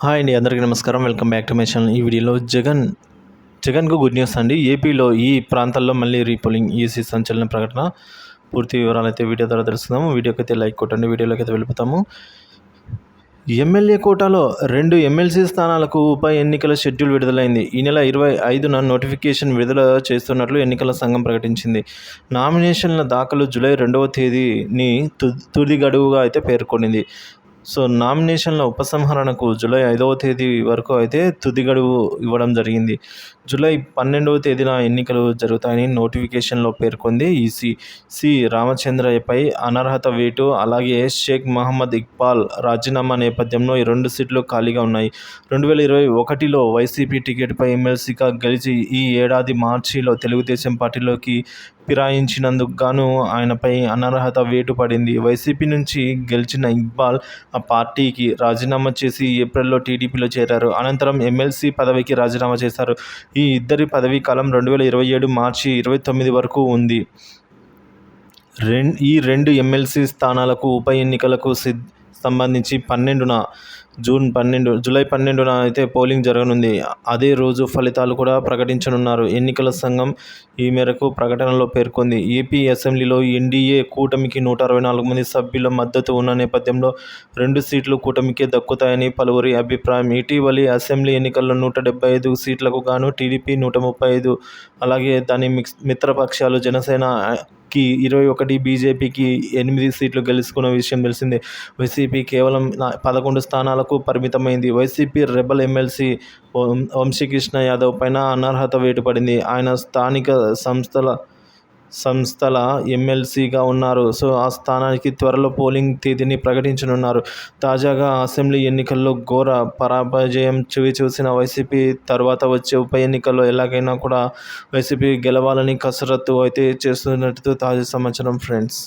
Hi అండి, అందరికీ నమస్కారం. Welcome back to my channel. ఈ వీడియోలో జగన్కు గుడ్ న్యూస్ అండి. ఏపీలో ఈ ప్రాంతాల్లో మళ్ళీ రీపోలింగ్, ఈసీ సంచలన ప్రకటన. పూర్తి వివరాలు అయితే వీడియో ద్వారా తెలుసుకుందాము. వీడియోకి అయితే లైక్ కొట్టండి. వీడియోలోకి అయితే వెళ్ళిపోతాము. ఎమ్మెల్యే కోటాలో 2 ఎమ్మెల్సీ స్థానాలకు ఉప ఎన్నికల షెడ్యూల్ విడుదలైంది. ఈ నెల 25న నోటిఫికేషన్ విడుదల చేస్తున్నట్లు ఎన్నికల సంఘం ప్రకటించింది. నామినేషన్ల దాఖలు జూలై 2వ తేదీని తుది గడువుగా అయితే పేర్కొనింది. నామినేషన్ల ఉపసంహరణకు జూలై 5వ తేదీ వరకు అయితే తుది గడువు ఇవ్వడం జరిగింది. జూలై 12వ తేదీన ఎన్నికలు జరుగుతాయని నోటిఫికేషన్లో పేర్కొంది. ఈసీ రామచంద్రయ్యపై అనర్హత వేటు, అలాగే షేక్ మహమ్మద్ ఇక్బాల్ రాజీనామా నేపథ్యంలో ఈ 2 సీట్లు ఖాళీగా ఉన్నాయి. 2021లో వైసీపీ టికెట్పై ఎమ్మెల్సీగా గెలిచి ఈ ఏడాది మార్చిలో తెలుగుదేశం పార్టీలోకి ఫిరాయించినందుకు గాను ఆయనపై అనర్హత వేటు పడింది. వైసీపీ నుంచి గెలిచిన ఇక్బాల్ ఆ పార్టీకి రాజీనామా చేసి ఏప్రిల్లో టీడీపీలో చేరారు. అనంతరం ఎమ్మెల్సీ పదవికి రాజీనామా చేశారు. ఈ ఇద్దరి పదవీ కాలం 2027 మార్చి 29 వరకు ఉంది. ఈ 2 ఎమ్మెల్సీ స్థానాలకు ఉప ఎన్నికలకు సంబంధించి జూలై 12న అయితే పోలింగ్ జరగనుంది. అదే రోజు ఫలితాలు కూడా ప్రకటించనున్నారు. ఎన్నికల సంఘం ఈ మేరకు ప్రకటనలో పేర్కొంది. ఏపీ అసెంబ్లీలో ఎన్డీఏ కూటమికి 164 మంది సభ్యుల మద్దతు ఉన్న నేపథ్యంలో 2 సీట్లు కూటమికే దక్కుతాయని పలువురి అభిప్రాయం. ఇటీవలి అసెంబ్లీ ఎన్నికల్లో 175 సీట్లకు గాను టీడీపీ 135, అలాగే దాని మిత్రపక్షాలు జనసేనకి 21, బీజేపీకి 8 సీట్లు గెలుచుకున్న విషయం తెలిసిందే. వైసీపీ కేవలం 11 స్థానాలకు పరిమితమైంది. వైసీపీ రెబల్ ఎమ్మెల్సీ వంశీకృష్ణ యాదవ్ పైన అనర్హత వేటు పడింది. ఆయన స్థానిక సంస్థల ఎమ్మెల్సీగా ఉన్నారు. ఆ స్థానానికి త్వరలో పోలింగ్ తేదీని ప్రకటించనున్నారు. తాజాగా అసెంబ్లీ ఎన్నికల్లో ఘోర పరాజయం చవిచూసిన వైసీపీ తర్వాత వచ్చే ఉప ఎన్నికల్లో ఎలాగైనా కూడా వైసీపీ గెలవాలని కసరత్తు అయితే చేస్తున్నట్టు తాజా సమాచారం ఫ్రెండ్స్.